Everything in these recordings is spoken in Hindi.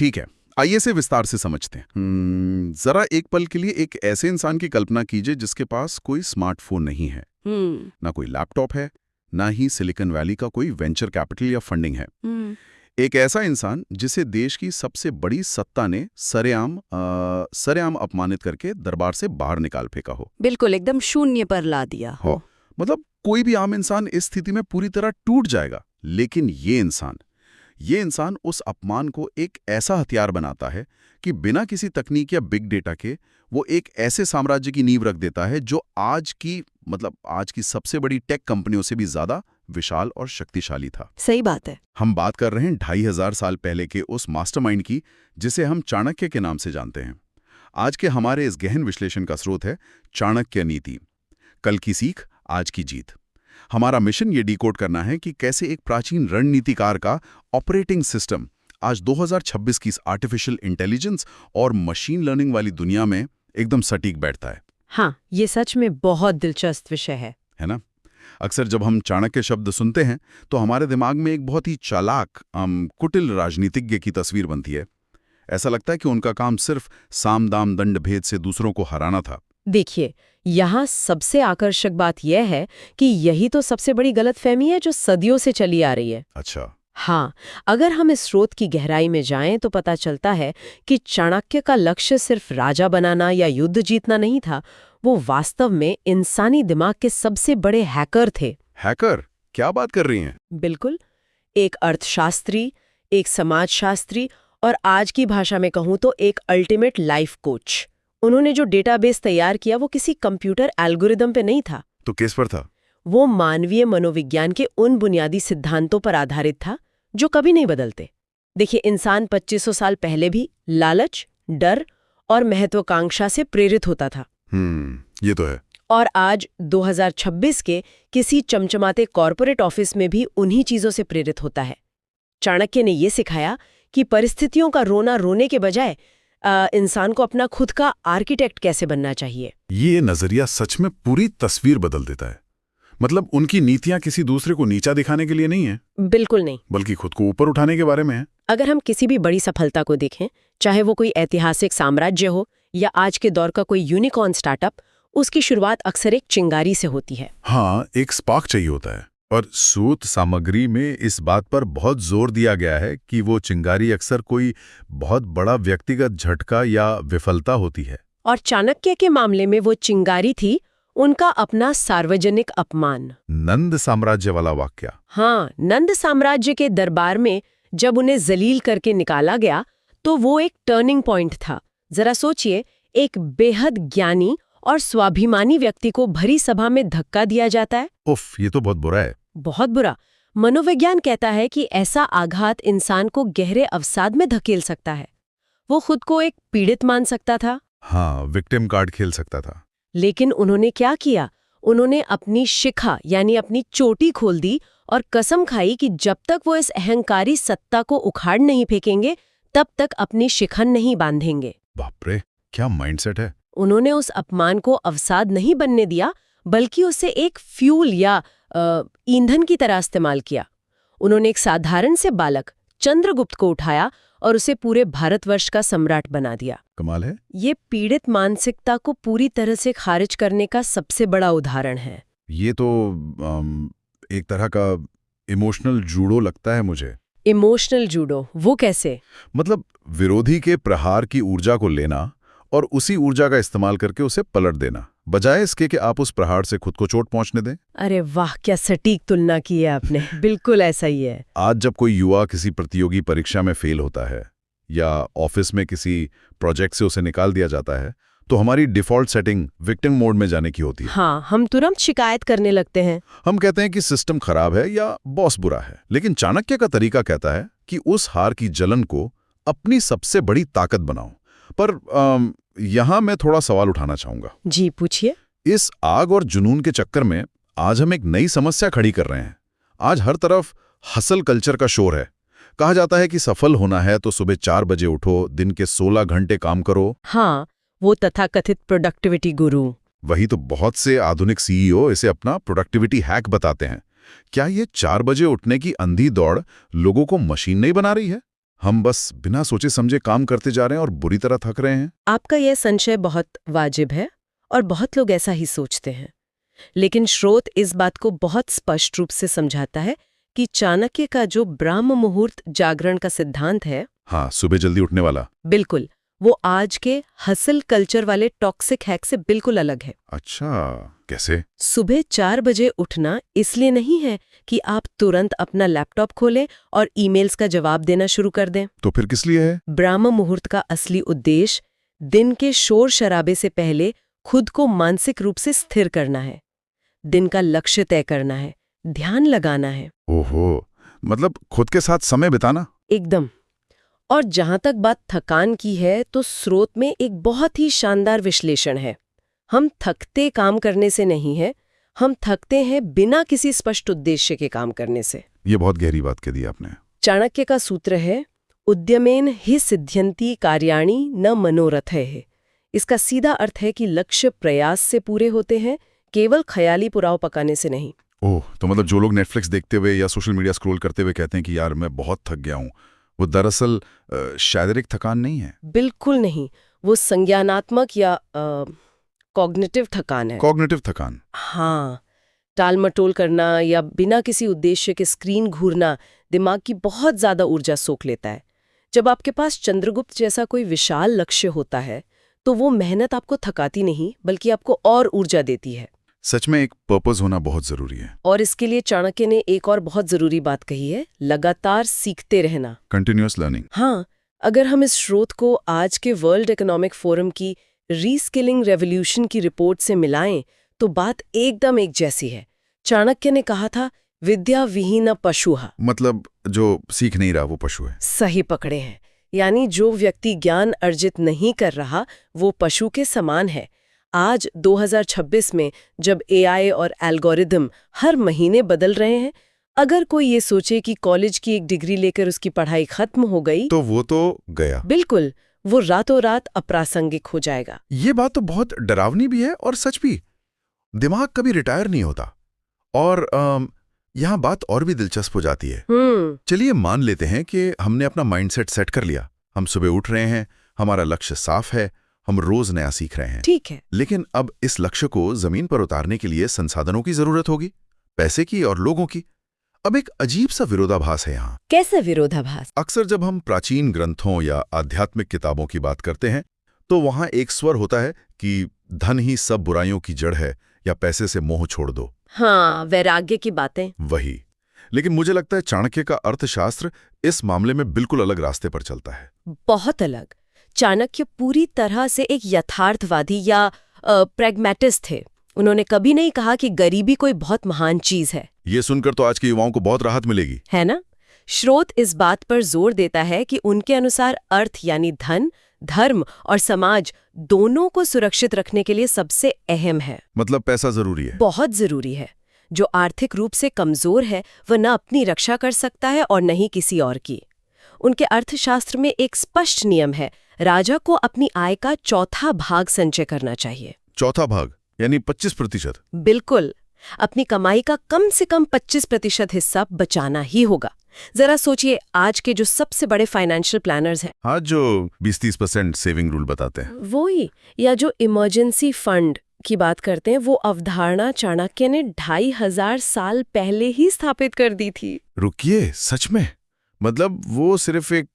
ठीक है, आइए से विस्तार से समझते हैं। जरा एक पल के लिए एक ऐसे इंसान की कल्पना कीजिए जिसके पास कोई स्मार्टफोन नहीं है, ना कोई लैपटॉप है, ना ही सिलिकॉन वैली का कोई वेंचर कैपिटल या फंडिंग है। एक ऐसा इंसान जिसे देश की सबसे बड़ी सत्ता ने सरेआम अपमानित करके दरबार से बाहर निकाल फेंका हो। बिल्कुल, एकदम शून्य पर ला दिया हो। मतलब कोई भी आम इंसान इस स्थिति में पूरी तरह टूट जाएगा, लेकिन ये इंसान उस अपमान को एक ऐसा हथियार बनाता है कि बिना किसी तकनीक या बिग डेटा के वो एक ऐसे साम्राज्य की नींव रख देता है जो आज की सबसे बड़ी टेक कंपनियों से भी ज्यादा विशाल और शक्तिशाली था। सही बात है। हम बात कर रहे हैं 2500 साल पहले के उस मास्टरमाइंड की जिसे हम चाणक्य के नाम से जानते हैं। आज के हमारे इस गहन विश्लेषण का स्रोत है चाणक्य नीति, कल की सीख आज की जीत। हमारा मिशन ये डिकोड करना है कि कैसे एक प्राचीन रणनीतिकार का ऑपरेटिंग सिस्टम आज 2026 की आर्टिफिशियल इंटेलिजेंस और मशीन लर्निंग वाली दुनिया में एकदम सटीक बैठता है। हाँ, ये सच में बहुत दिलचस्प विषय है ना? अक्सर जब हम चाणक्य शब्द सुनते हैं तो हमारे दिमाग में एक बहुत ही चालाक कुटिल राजनीतिज्ञ की तस्वीर बनती है। ऐसा लगता है कि उनका काम सिर्फ साम दाम दंड भेद से दूसरों को हराना था। देखिए, यहाँ सबसे आकर्षक बात यह है कि यही तो सबसे बड़ी गलतफहमी है जो सदियों से चली आ रही है। अच्छा। हाँ, अगर हम इस स्रोत की गहराई में जाएं तो पता चलता है कि चाणक्य का लक्ष्य सिर्फ राजा बनाना या युद्ध जीतना नहीं था, वो वास्तव में इंसानी दिमाग के सबसे बड़े हैकर थे। हैकर? क्या बात कर रही हैं? बिल्कुल, एक अर्थशास्त्री, एक समाजशास्त्री और आज की भाषा में कहूँ तो एक अल्टीमेट लाइफ कोच। उन्होंने जो डेटाबेस तैयार किया वो किसी कंप्यूटर एल्गोरिदम पे नहीं था। तो किस पर था? वो मानवीय मनोविज्ञान के उन बुनियादी सिद्धांतों पर आधारित था जो कभी नहीं बदलते। देखिए, इंसान 2500 साल पहले भी लालच, डर और महत्वाकांक्षा से प्रेरित होता था। ये तो है। और आज 2026 के किसी चमचमाते कॉर्पोरेट ऑफिस में भी उन्हीं चीजों से प्रेरित होता है। चाणक्य ने ये सिखाया कि परिस्थितियों का रोना रोने के बजाय इंसान को अपना खुद का आर्किटेक्ट कैसे बनना चाहिए। ये नजरिया सच में पूरी तस्वीर बदल देता है। मतलब उनकी नीतियां किसी दूसरे को नीचा दिखाने के लिए नहीं है। बिल्कुल नहीं, बल्कि खुद को ऊपर उठाने के बारे में है। अगर हम किसी भी बड़ी सफलता को देखें, चाहे वो कोई ऐतिहासिक साम्राज्य हो या आज के दौर का कोई यूनिकॉर्न स्टार्टअप, उसकी शुरुआत अक्सर एक चिंगारी से होती है। हाँ, एक स्पार्क चाहिए होता है। और स्रोत सामग्री में इस बात पर बहुत जोर दिया गया है कि वो चिंगारी अक्सर कोई बहुत बड़ा व्यक्तिगत झटका या विफलता होती है। और चाणक्य के मामले में वो चिंगारी थी उनका अपना सार्वजनिक अपमान। नंद साम्राज्य वाला वाक्या। हाँ, नंद साम्राज्य के दरबार में जब उन्हें जलील करके निकाला गया तो वो एक टर्निंग पॉइंट था। जरा सोचिए, एक बेहद ज्ञानी और स्वाभिमानी व्यक्ति को भरी सभा में धक्का दिया जाता है। उफ, ये तो बहुत बुरा है। बहुत बुरा। मनोविज्ञान कहता है कि ऐसा आघात इंसान को गहरे अवसाद में धकेल सकता है। वो खुद को एक पीड़ित मान सकता था। हाँ, विक्टिम कार्ड खेल सकता था। लेकिन उन्होंने क्या किया? उन्होंने अपनी शिखा यानी अपनी चोटी खोल दी और कसम खाई कि जब तक वो इस अहंकारी सत्ता को उखाड़ नहीं फेंकेंगे तब तक अपनी शिखन नहीं बांधेंगे। बाप रे, क्या माइंडसेट है। उन्होंने उस अपमान को अवसाद नहीं बनने दिया, बल्कि उसे एक फ्यूल या ईंधन की तरह इस्तेमाल किया। उन्होंने एक साधारण से बालक चंद्रगुप्त को उठाया और उसे पूरे भारतवर्ष का सम्राट बना दिया। कमाल है। ये पीड़ित मानसिकता को पूरी तरह से खारिज करने का सबसे बड़ा उदाहरण है। ये तो एक तरह का इमोशनल जूडो लगता है मुझे। Emotional judo? वो कैसे? मतलब विरोधी के प्रहार की ऊर्जा को लेना और उसी ऊर्जा का इस्तेमाल करके उसे पलट देना, बजाय इसके कि आप उस प्रहार से खुद को चोट पहुंचने दें। अरे वाह, क्या सटीक तुलना की है आपने। बिल्कुल ऐसा ही है। आज जब कोई युवा किसी प्रतियोगी परीक्षा में फेल होता है या ऑफिस में किसी प्रोजेक्ट से उसे निकाल दिया जाता है, तो हमारी डिफॉल्ट सेटिंग विक्टिम मोड में जाने की होती है। हाँ, हम तुरंत शिकायत करने लगते हैं। हम कहते हैं कि सिस्टम खराब है या बॉस बुरा है। लेकिन चाणक्य का तरीका कहता है कि उस हार की जलन को अपनी सबसे बड़ी ताकत बनाओ। पर यहां मैं थोड़ा सवाल उठाना चाहूंगा। जी, पूछिए। इस आग और जुनून के चक्कर में आज हम एक नई समस्या खड़ी कर रहे हैं। आज हर तरफ हसल कल्चर का शोर है। कहा जाता है कि सफल होना है तो सुबह 4 बजे उठो, दिन के 16 घंटे काम करो। हाँ, वो तथाकथित प्रोडक्टिविटी गुरु। वही तो बहुत से आधुनिक सीईओ इसे अपना प्रोडक्टिविटी हैक बताते हैं। क्या ये 4 बजे उठने की अंधी दौड़ लोगों को मशीन नहीं बना रही है? हम बस बिना सोचे समझे काम करते जा रहे हैं और बुरी तरह थक रहे हैं? आपका यह संशय बहुत वाजिब है और बहुत लोग ऐसा ही सोचते हैं। लेकिन स्रोत इस बात को बहुत स्पष्ट रूप से समझाता है कि चाणक्य का जो ब्राह्म मुहूर्त जागरण का सिद्धांत है, हाँ, सुबह जल्दी उठने वाला। बिल्कुल, वो आज के हसल कल्चर वाले टॉक्सिक हैक से बिल्कुल अलग है। अच्छा, कैसे? सुबह 4 बजे उठना इसलिए नहीं है कि आप तुरंत अपना लैपटॉप खोलें और ईमेल्स का जवाब देना शुरू कर दें। तो फिर किस लिए है? ब्राह्म मुहूर्त का असली उद्देश्य दिन के शोर शराबे से पहले खुद को मानसिक रूप से स्थिर करना है, दिन का लक्ष्य तय करना है, ध्यान लगाना है। ओहो, मतलब खुद के साथ समय बिताना। एकदम। और जहां तक बात थकान की है, तो स्रोत में एक बहुत ही शानदार विश्लेषण है। हम थकते काम करने से नहीं है, हम थकते हैं बिना किसी स्पष्ट उद्देश्य के काम करने से। ये बहुत गहरी बात कह दी आपने। चाणक्य का सूत्र है, उद्यमेन हि सिद्ध्यन्ति कार्याणि न मनोरथैः। इसका सीधा अर्थ है कि लक्ष्य प्रयास से पूरे होते हैं, केवल ख्याली पुलाव पकाने से नहीं। ओह, तो मतलब जो लोग नेटफ्लिक्स देखते हुए या सोशल मीडिया स्क्रॉल करते हुए कहते हैं कि यार मैं बहुत थक गया हूँ, वो दरअसल शारीरिक थकान नहीं है। बिल्कुल नहीं, वो संज्ञानात्मक या कॉग्निटिव थकान है। कॉग्निटिव थकान। हाँ, टालमटोल करना या बिना किसी उद्देश्य के स्क्रीन घूरना दिमाग की बहुत ज्यादा ऊर्जा सोख लेता है। जब आपके पास चंद्रगुप्त जैसा कोई विशाल लक्ष्य होता है, तो वो मेहनत आपको थकाती नहीं, बल्कि आपको और ऊर्जा देती है। सच में एक पर्पस होना बहुत जरूरी है। और इसके लिए चाणक्य ने एक और बहुत जरूरी बात कही है, लगातार सीखते रहना। Continuous learning. हाँ, अगर हम इस स्रोत को आज के वर्ल्ड इकोनॉमिक फोरम की रीस्किलिंग रेवोल्यूशन की रिपोर्ट से मिलाएं, तो बात एकदम एक जैसी है। चाणक्य ने कहा था, विद्या विहीन पशुः। मतलब जो सीख नहीं रहा वो पशु है। सही पकड़े हैं। यानी जो व्यक्ति ज्ञान अर्जित नहीं कर रहा, वो पशु के समान है। आज 2026 में जब एआई और एल्गोरिदम हर महीने बदल रहे हैं, अगर कोई ये सोचे कि कॉलेज की एक डिग्री लेकर उसकी पढ़ाई खत्म हो गई, तो वो तो गया। बिल्कुल, वो रातों रात अप्रासंगिक हो जाएगा। ये बात तो बहुत डरावनी भी है और सच भी। दिमाग कभी रिटायर नहीं होता। और यहाँ बात और भी दिलचस्प हो जाती है। चलिए मान लेते हैं कि हमने अपना माइंडसेट सेट कर लिया, हम सुबह उठ रहे हैं, हमारा लक्ष्य साफ है, हम रोज नया सीख रहे हैं। ठीक है। लेकिन अब इस लक्ष्य को जमीन पर उतारने के लिए संसाधनों की जरूरत होगी, पैसे की और लोगों की। अब एक अजीब सा विरोधाभास है यहाँ। कैसा विरोधाभास? अक्सर जब हम प्राचीन ग्रंथों या आध्यात्मिक किताबों की बात करते हैं, तो वहां एक स्वर होता है कि धन ही सब बुराइयों की जड़ है या पैसे से मोह छोड़ दो। हाँ, वैराग्य की बातें। वही। लेकिन मुझे लगता है चाणक्य का अर्थशास्त्र इस मामले में बिल्कुल अलग रास्ते पर चलता है। बहुत अलग। चाणक्य पूरी तरह से एक यथार्थवादी या प्रैग्मैटिस्ट थे। उन्होंने कभी नहीं कहा कि गरीबी कोई बहुत महान चीज है। ये सुनकर तो आज के युवाओं को बहुत राहत मिलेगी, है ना? स्रोत इस बात पर जोर देता है कि उनके अनुसार अर्थ यानी धन, धर्म और समाज दोनों को सुरक्षित रखने के लिए सबसे अहम है। मतलब पैसा जरूरी है। बहुत जरूरी है। जो आर्थिक रूप से कमजोर है, वह न अपनी रक्षा कर सकता है और न ही किसी और की। उनके अर्थशास्त्र में एक स्पष्ट नियम है, राजा को अपनी आय का चौथा भाग संचय करना चाहिए। चौथा भाग यानी 25%? बिल्कुल, अपनी कमाई का कम से कम 25% हिस्सा बचाना ही होगा। जरा सोचिए, आज के जो सबसे बड़े फाइनेंशियल प्लानर्स हैं, हाँ, जो 20-30% सेविंग रूल बताते हैं, वो ही, या जो इमरजेंसी फंड की बात करते हैं, वो अवधारणा चाणक्य ने 2500 साल पहले ही स्थापित कर दी थी। रुकिए, सच में? मतलब वो सिर्फ एक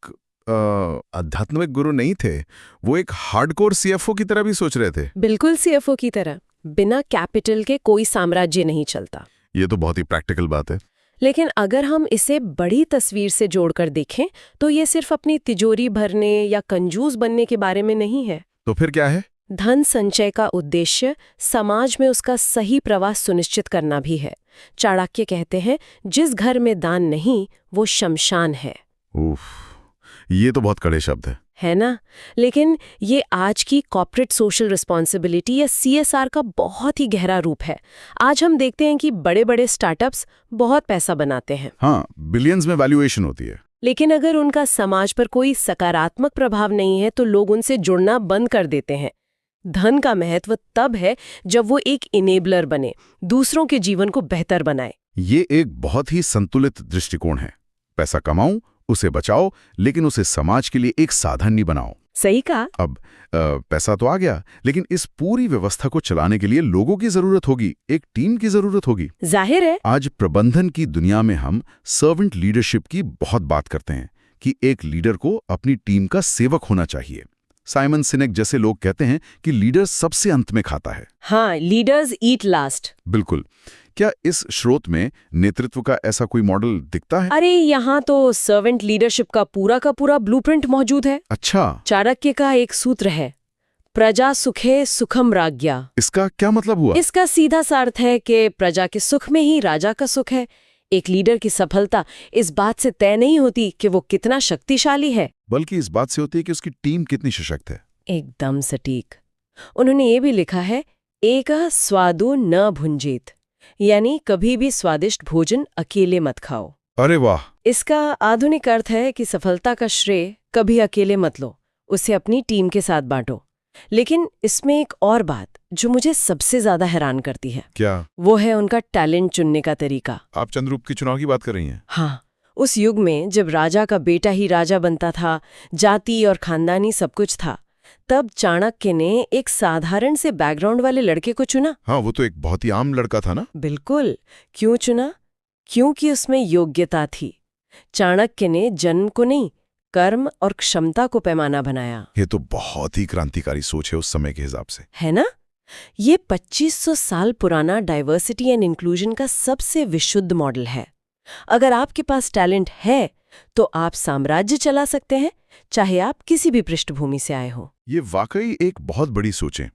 आध्यात्मिक गुरु नहीं थे, वो एक हार्डकोर सीएफओ की तरह भी सोच रहे थे। बिल्कुल सीएफओ की तरह। बिना कैपिटल के कोई साम्राज्य नहीं चलता। ये तो बहुत ही प्रैक्टिकल बात है। लेकिन अगर हम इसे बड़ी तस्वीर से जोड़कर देखें, तो ये सिर्फ अपनी तिजोरी भरने या कंजूस बनने के बारे में नहीं है। तो फिर क्या है? धन संचय का उद्देश्य समाज में उसका सही प्रवाह सुनिश्चित करना भी है। चाणक्य कहते हैं, जिस घर में दान नहीं, वो शमशान है। उफ, ये तो बहुत कड़े शब्द है ना? लेकिन ये आज की कॉर्पोरेट सोशल रिस्पॉन्सिबिलिटी या सीएसआर का बहुत ही गहरा रूप है। आज हम देखते हैं कि बड़े-बड़े स्टार्टअप्स बहुत पैसा बनाते हैं। हाँ, बिलियंस में वैल्यूएशन होती है। लेकिन अगर उनका समाज पर कोई सकारात्मक प्रभाव नहीं है, तो लोग उनसे जुड़ना बंद कर देते हैं। धन का महत्व तब है जब वो एक इनेबलर बने, दूसरों के जीवन को बेहतर बनाए। ये एक बहुत ही संतुलित दृष्टिकोण है। पैसा कमाऊं उसे बचाओ, लेकिन उसे समाज के लिए एक साधन नहीं बनाओ। सही कहा। अब पैसा तो आ गया, लेकिन इस पूरी व्यवस्था को चलाने के लिए लोगों की जरूरत होगी, एक टीम की जरूरत होगी। जाहिर है। आज प्रबंधन की दुनिया में हम सर्वेंट लीडरशिप की बहुत बात करते हैं कि एक लीडर को अपनी टीम का सेवक होना चाहिए। साइमन सिनेक जैसे लोग कहते हैं कि लीडर सबसे अंत में खाता है। हाँ, लीडर्स ईट लास्ट। बिल्कुल। क्या इस स्रोत में नेतृत्व का ऐसा कोई मॉडल दिखता है? अरे यहाँ तो सर्वेंट लीडरशिप का पूरा ब्लूप्रिंट मौजूद है। अच्छा। चाणक्य का एक सूत्र है, प्रजा सुखे सुखम राज्ञा। इसका क्या मतलब हुआ? इसका सीधा सा अर्थ है कि प्रजा के सुख में ही राजा का सुख है। एक लीडर की सफलता इस बात से तय नहीं होती कि वो कितना शक्तिशाली है, बल्कि इस बात से होती है कि उसकी टीम कितनी सशक्त है। एकदम सटीक। उन्होंने ये भी लिखा है, एक स्वादु न भुंजेत, यानी कभी भी स्वादिष्ट भोजन अकेले मत खाओ। अरे वाह। इसका आधुनिक अर्थ है कि सफलता का श्रेय कभी अकेले मत लो, उसे अपनी टीम के साथ बांटो। लेकिन इसमें एक और बात जो मुझे सबसे ज्यादा हैरान करती है। क्या? वो है उनका टैलेंट चुनने का तरीका। आप चंद्रगुप्त के चुनाव की बात कर रही हैं? हाँ, उस युग में जब राजा का बेटा ही राजा बनता था, जाति और खानदानी सब कुछ था, तब चाणक्य ने एक साधारण से बैकग्राउंड वाले लड़के को चुना। हाँ, वो तो एक बहुत ही आम लड़का था ना। बिल्कुल। क्यों चुना? क्योंकि उसमें योग्यता थी। चाणक्य ने जन्म को नहीं, कर्म और क्षमता को पैमाना बनाया। ये तो बहुत ही क्रांतिकारी सोच है उस समय के हिसाब से, है ना? ये 2500 साल पुराना डाइवर्सिटी एंड इंक्लूजन का सबसे विशुद्ध मॉडल है। अगर आपके पास टैलेंट है तो आप साम्राज्य चला सकते हैं, चाहे आप किसी भी पृष्ठभूमि से आए हो। ये वाकई एक बहुत बड़ी सोच है।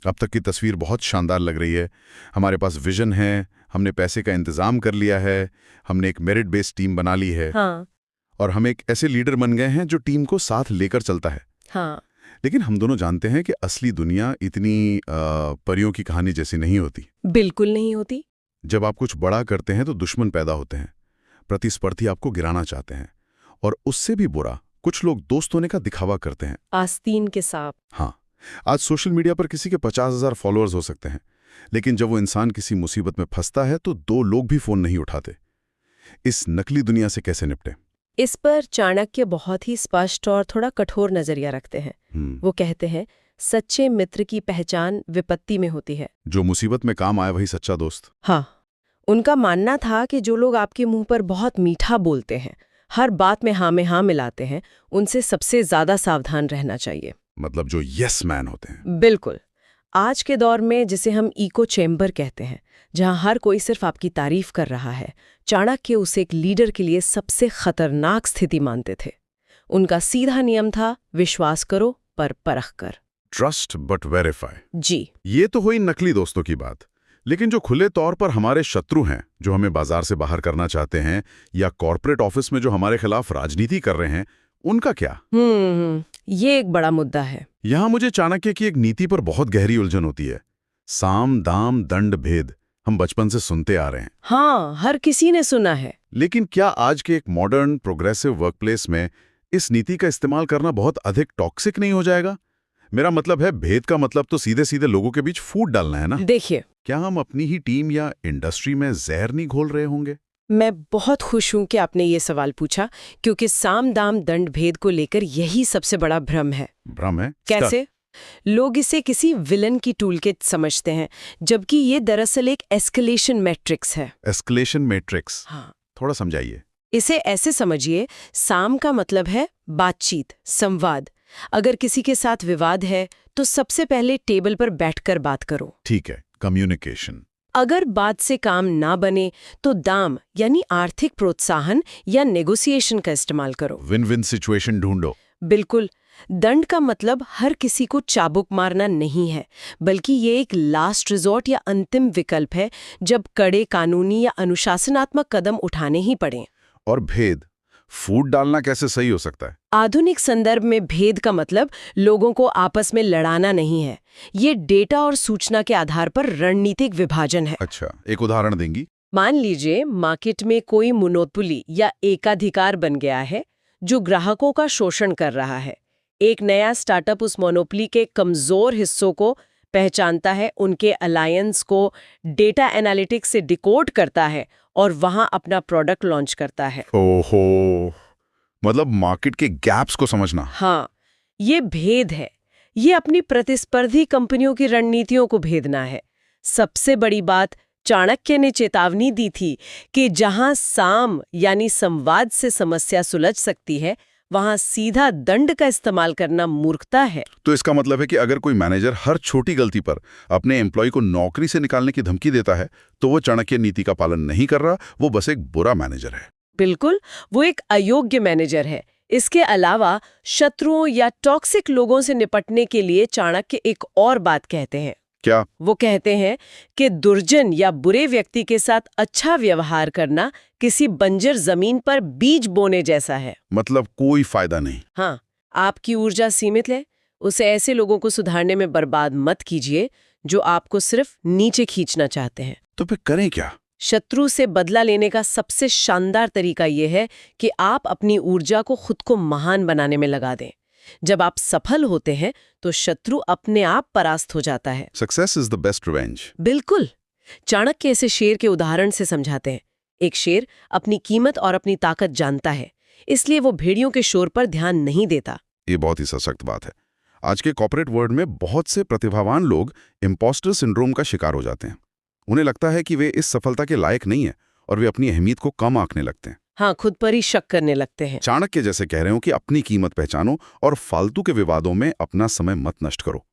अब तक की तस्वीर बहुत शानदार लग रही है। हमारे पास विजन है, हमने पैसे का इंतजाम कर लिया है, हमने एक मेरिट बेस्ड टीम बना ली है। हाँ। और हम एक ऐसे लीडर बन गए हैं जो टीम को साथ लेकर चलता है। हाँ। लेकिन हम दोनों जानते हैं कि असली दुनिया इतनी परियों की कहानी जैसी नहीं होती। बिल्कुल नहीं होती। जब आप कुछ बड़ा करते हैं तो दुश्मन पैदा होते हैं, प्रतिस्पर्धी आपको गिराना चाहते हैं, और उससे भी बुरा कुछ लोग दोस्त होने का दिखावा करते हैं। आस्तीन के सांप। हाँ, आज सोशल मीडिया पर किसी के 50,000 फॉलोअर्स हो सकते हैं, लेकिन जब वो इंसान किसी मुसीबत में फंसता है तो 2 लोग भी फोन नहीं उठाते। इस नकली दुनिया से कैसे निपटें? इस पर चाणक्य बहुत ही स्पष्ट और थोड़ा कठोर नजरिया रखते हैं। वो कहते हैं, सच्चे मित्र की पहचान विपत्ति में होती है। जो मुसीबत में काम आए वही सच्चा दोस्त। हाँ, उनका मानना था कि जो लोग आपके मुंह पर बहुत मीठा बोलते हैं, हर बात में हाँ मिलाते हैं, उनसे सबसे ज्यादा सावधान रहना चाहिए। मतलब जो यस मैन होते हैं। बिल्कुल। आज के दौर में जिसे हम इको चेम्बर कहते हैं, जहां हर कोई सिर्फ आपकी तारीफ कर रहा है, चाणक्य उसे एक लीडर के लिए सबसे खतरनाक स्थिति मानते थे। उनका सीधा नियम था, विश्वास करो पर परख कर। Trust but verify. जी। ये तो हुई नकली दोस्तों की बात। लेकिन जो खुले तौर पर हमारे शत्रु हैं, जो हमें बाजार से बाहर करना चाहते हैं, या कॉर्पोरेट ऑफिस में जो हमारे खिलाफ राजनीति कर रहे हैं, उनका क्या? ये एक बड़ा मुद्दा है। यहां मुझे चाणक्य की एक नीति पर बहुत गहरी उलझन होती है। साम दाम दंड भेद हम बचपन से सुनते आ रहे हैं। हाँ, हर किसी ने सुना है। लेकिन क्या आज के एक मॉडर्न प्रोग्रेसिव वर्कप्लेस में इस नीति का इस्तेमाल करना बहुत अधिक टॉक्सिक नहीं हो जाएगा? मेरा मतलब है, भेद का मतलब तो सीधे सीधे लोगों के बीच फूट डालना है ना। देखिए, क्या हम अपनी ही टीम या इंडस्ट्री में जहर नहीं घोल रहे होंगे? मैं बहुत खुश हूं कि आपने ये सवाल पूछा, क्योंकि साम दाम दंड भेद को लेकर यही सबसे बड़ा भ्रम है। भ्रम है? कैसे? लोग इसे किसी विलन की टूलकिट समझते हैं, जबकि ये दरअसल एक एस्केलेशन मैट्रिक्स है। Escalation matrix? हाँ, थोड़ा समझाइए। इसे ऐसे समझिए, साम का मतलब है बातचीत, संवाद। अगर किसी के साथ विवाद है तो सबसे पहले टेबल पर बैठकर बात करो। ठीक है, कम्युनिकेशन। अगर बात से काम ना बने तो दाम यानी आर्थिक प्रोत्साहन या नेगोशिएशन का इस्तेमाल करो। विन विन सिचुएशन ढूंढो। बिल्कुल। दंड का मतलब हर किसी को चाबुक मारना नहीं है, बल्कि ये एक लास्ट रिजॉर्ट या अंतिम विकल्प है, जब कड़े कानूनी या अनुशासनात्मक कदम उठाने ही पड़े। और भेद, फूट डालना कैसे सही हो सकता है? आधुनिक संदर्भ में भेद का मतलब लोगों को आपस में लड़ाना नहीं है। ये डेटा और सूचना के आधार पर रणनीतिक विभाजन है। अच्छा, एक उदाहरण देंगी? मान लीजिए मार्केट में कोई मोनोपोली या एकाधिकार बन गया है जो ग्राहकों का शोषण कर रहा है। एक नया स्टार्टअप उस मोनोपोली के कमजोर हिस्सों को पहचानता है, उनके अलायंस को डेटा एनालिटिक्स से डिकोड करता है और वहां अपना प्रोडक्ट लॉन्च करता है। ओहो, मतलब मार्केट के गैप्स को समझना। हाँ, ये भेद है। ये अपनी प्रतिस्पर्धी कंपनियों की रणनीतियों को भेदना है। सबसे बड़ी बात, चाणक्य ने चेतावनी दी थी कि जहां साम यानी संवाद से समस्या सुलझ सकती है, वहां सीधा दंड का इस्तेमाल करना मूर्खता है। तो इसका मतलब है कि अगर कोई मैनेजर हर छोटी गलती पर अपने एम्प्लॉय को नौकरी से निकालने की धमकी देता है, तो वो चाणक्य नीति का पालन नहीं कर रहा, वो बस एक बुरा मैनेजर है। बिल्कुल, वो एक अयोग्य मैनेजर है। इसके अलावा शत्रुओं या टॉक्सिक लोगों से निपटने के लिए चाणक्य एक और बात कहते हैं। क्या? वो कहते हैं कि दुर्जन या बुरे व्यक्ति के साथ अच्छा व्यवहार करना किसी बंजर जमीन पर बीज बोने जैसा है। मतलब कोई फायदा नहीं। हाँ, आपकी ऊर्जा सीमित है, उसे ऐसे लोगों को सुधारने में बर्बाद मत कीजिए जो आपको सिर्फ नीचे खींचना चाहते हैं। तो फिर करें क्या? शत्रु से बदला लेने का सबसे शानदार तरीका यह है कि आप अपनी ऊर्जा को खुद को महान बनाने में लगा दें। जब आप सफल होते हैं तो शत्रु अपने आप परास्त हो जाता है। Success is the best revenge. बिल्कुल। चाणक्य इसे शेर के उदाहरण से समझाते हैं। एक शेर अपनी कीमत और अपनी ताकत जानता है, इसलिए वो भेड़ियों के शोर पर ध्यान नहीं देता। ये बहुत ही सशक्त बात है। आज के कॉर्पोरेट वर्ल्ड में बहुत से प्रतिभावान लोग इम्पोस्टर सिंड्रोम का शिकार हो जाते हैं। उन्हें लगता है कि वे इस सफलता के लायक नहीं हैं और वे अपनी अहमियत को कम आंकने लगते हैं। हाँ, खुद पर ही शक करने लगते हैं। चाणक्य जैसे कह रहे हो कि अपनी कीमत पहचानो और फालतू के विवादों में अपना समय मत नष्ट करो।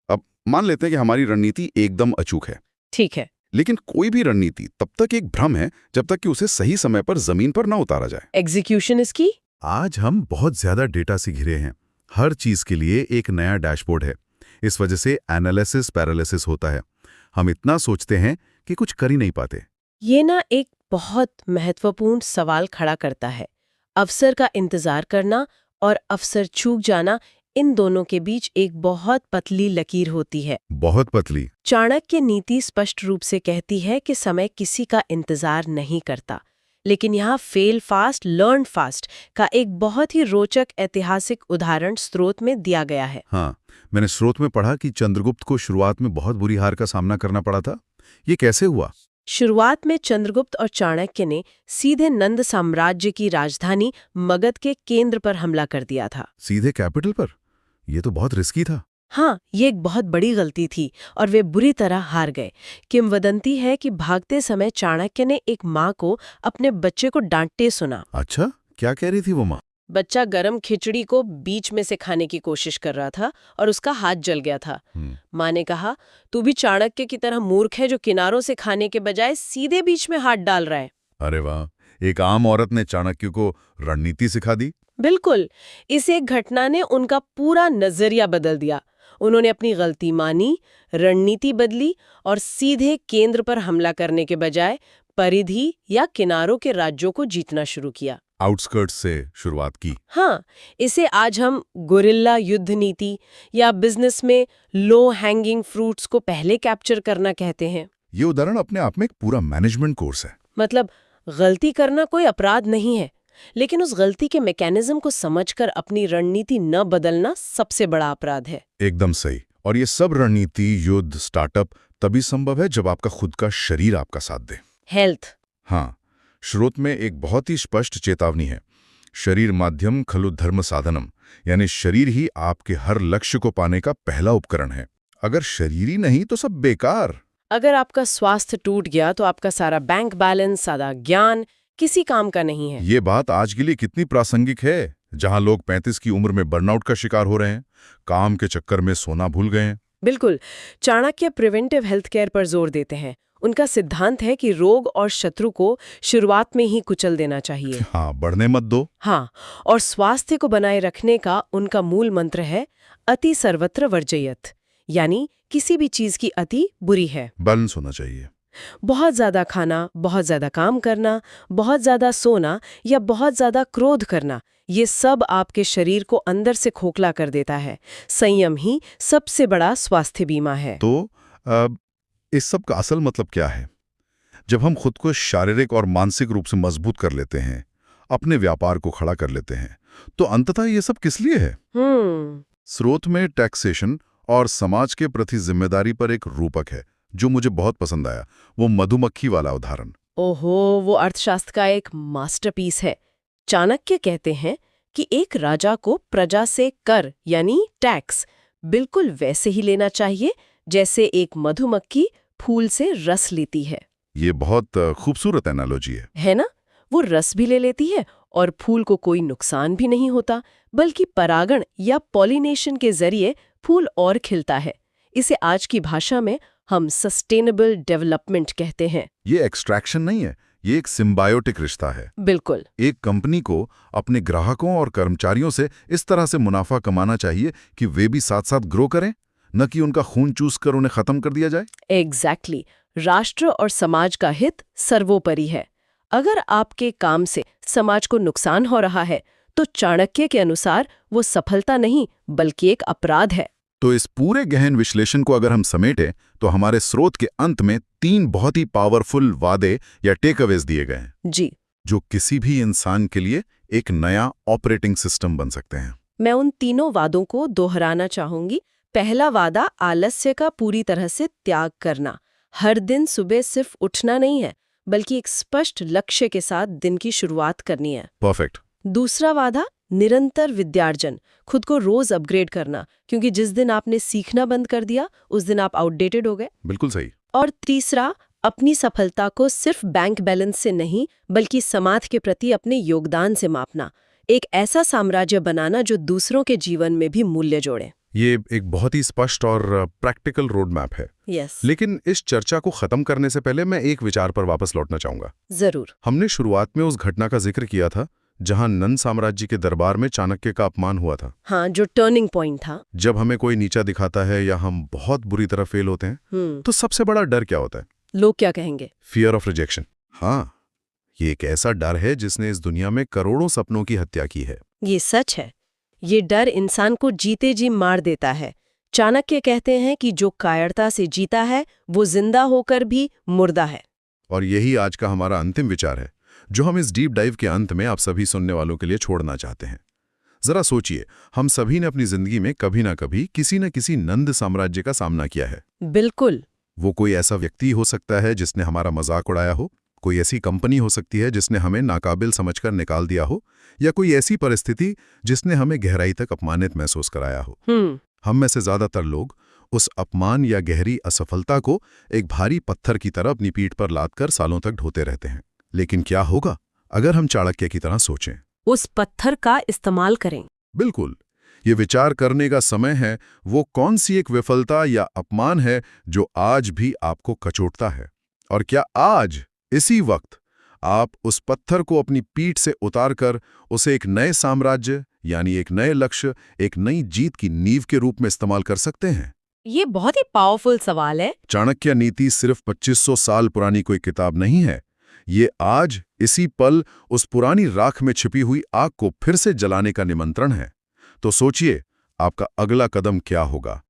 अब मान लेते हैं कि हमारी रणनीति एकदम अचूक है। ठीक है। लेकिन कोई भी रणनीति तब तक एक भ्रम है जब तक कि उसे सही समय पर जमीन पर न उतारा जाए। एग्जीक्यूशन इसकी। आज हम बहुत ज्यादा डेटा से घिरे हैं। हर चीज के लिए एक नया डैशबोर्ड है। इस वजह से एनालिसिस पैरालिसिस होता है। हम इतना सोचते हैं कि कुछ कर ही नहीं पाते। ये ना एक बहुत महत्वपूर्ण सवाल खड़ा करता है। अवसर का इंतजार करना और अवसर चूक जाना, इन दोनों के बीच एक बहुत पतली लकीर होती है। बहुत पतली। चाणक्य नीति स्पष्ट रूप से कहती है कि समय किसी का इंतजार नहीं करता, लेकिन यहाँ फेल फास्ट लर्न फास्ट का एक बहुत ही रोचक ऐतिहासिक उदाहरण स्रोत में दिया गया है। हाँ, मैंने स्रोत में पढ़ा कि चंद्रगुप्त को शुरुआत में बहुत बुरी हार का सामना करना पड़ा था। ये कैसे हुआ? शुरुआत में चंद्रगुप्त और चाणक्य ने सीधे नंद साम्राज्य की राजधानी मगध के केंद्र पर हमला कर दिया था। सीधे कैपिटल पर? ये तो बहुत रिस्की था। हाँ, ये एक बहुत बड़ी गलती थी और वे बुरी तरह हार गए। किंवदंती है कि भागते समय चाणक्य ने एक माँ को अपने बच्चे को डांटते सुना। अच्छा, क्या कह रही थी वो माँ? बच्चा गरम खिचड़ी को बीच में से खाने की कोशिश कर रहा था और उसका हाथ जल गया था। माँ ने कहा, तू भी चाणक्य की तरह मूर्ख है जो किनारों से खाने के बजाय सीधे बीच में हाथ डाल रहा है। अरे वाह, एक आम औरत ने चाणक्य को रणनीति सिखा दी। बिल्कुल। इस एक घटना ने उनका पूरा नजरिया बदल दिया। उन्होंने अपनी गलती मानी, रणनीति बदली और सीधे केंद्र पर हमला करने के बजाय परिधि या किनारों के राज्यों को जीतना शुरू किया। आउटस्कर्ट्स से शुरुआत की। हाँ, इसे आज हम गुरिल्ला युद्ध नीति या बिजनेस में लो हैंगिंग फ्रूट्स को पहले कैप्चर करना कहते हैं। ये उदाहरण अपने आप में एक पूरा मैनेजमेंट कोर्स है। मतलब गलती करना कोई अपराध नहीं है, लेकिन उस गलती के मैकेनिज्म को समझकर अपनी रणनीति न बदलना सबसे बड़ा अपराध है। एकदम सही। और ये सब रणनीति, युद्ध, स्टार्टअप तभी संभव है जब आपका खुद का शरीर आपका साथ दे। हेल्थ। हाँ, स्रोत में एक बहुत ही स्पष्ट चेतावनी है। शरीर माध्यम खलु धर्म साधनम, यानी शरीर ही आपके हर लक्ष्य को पाने का पहला उपकरण है। अगर शरीर ही नहीं तो सब बेकार। अगर आपका स्वास्थ्य टूट गया तो आपका सारा बैंक बैलेंस, सारा ज्ञान किसी काम का नहीं है। ये बात आज के लिए कितनी प्रासंगिक है, जहां लोग 35 की उम्र में बर्नआउट का शिकार हो रहे हैं, काम के चक्कर में सोना भूल गए हैं। बिल्कुल। चाणक्य प्रिवेंटिव हेल्थ केयर पर जोर देते हैं। उनका सिद्धांत है कि रोग और शत्रु को शुरुआत में ही कुचल देना चाहिए। हाँ, बढ़ने मत दो। हाँ, और स्वास्थ्य को बनाए रखने का उनका मूल मंत्र है अति सर्वत्र वर्जयत, यानी किसी भी चीज की अति बुरी है। बैलेंस होना चाहिए। बहुत ज्यादा खाना, बहुत ज्यादा काम करना, बहुत ज्यादा सोना या बहुत ज्यादा क्रोध करना, ये सब आपके शरीर को अंदर से खोखला कर देता है। संयम ही सबसे बड़ा स्वास्थ्य बीमा है। तो इस सब का असल मतलब क्या है? जब हम खुद को शारीरिक और मानसिक रूप से मजबूत कर लेते हैं, अपने व्यापार को खड़ा कर लेते हैं, तो अंततः ये सब किस लिए है? स्रोत में टैक्सेशन और समाज के प्रति जिम्मेदारी पर एक रूपक है जो मुझे बहुत पसंद आया, वो मधुमक्खी वाला उदाहरण। ओहो, वो अर्थशास्त्र का एक मास्टरपीस है। चाणक्य कहते हैं कि एक राजा को प्रजा से कर यानी टैक्स बिल्कुल वैसे ही लेना चाहिए जैसे एक मधुमक्खी फूल से रस लेती है। ये बहुत खूबसूरत एनालॉजी है ना? वो रस भी ले लेती है और फूल को कोई नुकसान भी नहीं होता, बल्कि परागण या पॉलिनेशन के जरिए फूल और खिलता है। इसे आज की भाषा में हम सस्टेनेबल डेवलपमेंट कहते हैं। ये एक्सट्रैक्शन नहीं है, ये एक सिम्बायोटिक रिश्ता है। बिल्कुल। एक कंपनी को अपने ग्राहकों और कर्मचारियों से इस तरह से मुनाफा कमाना चाहिए कि वे भी साथ साथ ग्रो करें, न कि उनका खून चूस कर उन्हें खत्म कर दिया जाए। एग्जैक्टली। राष्ट्र और समाज का हित सर्वोपरि है। अगर आपके काम से समाज को नुकसान हो रहा है तो चाणक्य के अनुसार वो सफलता नहीं बल्कि एक अपराध है। तो इस पूरे गहन विश्लेषण को अगर हम समेटें तो हमारे स्रोत के अंत में 3 बहुत ही पावरफुल वादे या टेकअवेज दिए गए हैं जी, जो किसी भी इंसान के लिए एक नया ऑपरेटिंग सिस्टम बन सकते हैं। मैं उन तीनों वादों को दोहराना चाहूंगी। पहला वादा आलस्य का पूरी तरह से त्याग करना। हर दिन सुबह सिर्फ उठना नहीं है बल्कि एक स्पष्ट लक्ष्य के साथ दिन की शुरुआत करनी है। परफेक्ट। दूसरा वादा निरंतर विद्यार्जन, खुद को रोज अपग्रेड करना, क्योंकि जिस दिन आपने सीखना बंद कर दिया उस दिन आप आउटडेटेड हो गए। बिल्कुल सही। और तीसरा, अपनी सफलता को सिर्फ बैंक बैलेंस से नहीं बल्कि समाज के प्रति अपने योगदान से मापना। एक ऐसा साम्राज्य बनाना जो दूसरों के जीवन में भी मूल्य जोड़े। ये एक बहुत ही स्पष्ट और प्रैक्टिकल रोड मैप है। यस। लेकिन इस चर्चा को खत्म करने से पहले मैं एक विचार पर वापस लौटना चाहूंगा। जरूर। हमने शुरुआत में उस घटना का जिक्र किया था जहां नंद साम्राज्य के दरबार में चाणक्य का अपमान हुआ था। हाँ, जो टर्निंग पॉइंट था। जब हमें कोई नीचा दिखाता है या हम बहुत बुरी तरह फेल होते हैं तो सबसे बड़ा डर क्या होता है? लोग क्या कहेंगे? Fear of rejection. हाँ, ये एक ऐसा डर है जिसने इस दुनिया में करोड़ों सपनों की हत्या की है। ये सच है। ये डर इंसान को जीते जी मार देता है। चाणक्य कहते हैं कि जो कायरता से जीता है वो जिंदा होकर भी मुर्दा है। और यही आज का हमारा अंतिम विचार है जो हम इस डीप डाइव के अंत में आप सभी सुनने वालों के लिए छोड़ना चाहते हैं। जरा सोचिए, हम सभी ने अपनी जिंदगी में कभी ना कभी किसी न किसी नंद साम्राज्य का सामना किया है। बिल्कुल। वो कोई ऐसा व्यक्ति हो सकता है जिसने हमारा मजाक उड़ाया हो, कोई ऐसी कंपनी हो सकती है जिसने हमें नाकाबिल समझकर निकाल दिया हो, या कोई ऐसी परिस्थिति जिसने हमें गहराई तक अपमानित महसूस कराया हो। हम में से ज्यादातर लोग उस अपमान या गहरी असफलता को एक भारी पत्थर की तरह अपनी पीठ पर लादकर सालों तक ढोते रहते हैं। लेकिन क्या होगा अगर हम चाणक्य की तरह सोचें? उस पत्थर का इस्तेमाल करें। बिल्कुल। ये विचार करने का समय है, वो कौन सी एक विफलता या अपमान है जो आज भी आपको कचोटता है, और क्या आज इसी वक्त आप उस पत्थर को अपनी पीठ से उतारकर उसे एक नए साम्राज्य यानी एक नए लक्ष्य, एक नई जीत की नींव के रूप में इस्तेमाल कर सकते हैं? ये बहुत ही पावरफुल सवाल है। चाणक्य नीति सिर्फ 2500 साल पुरानी कोई किताब नहीं है। ये आज इसी पल उस पुरानी राख में छिपी हुई आग को फिर से जलाने का निमंत्रण है। तो सोचिए, आपका अगला कदम क्या होगा?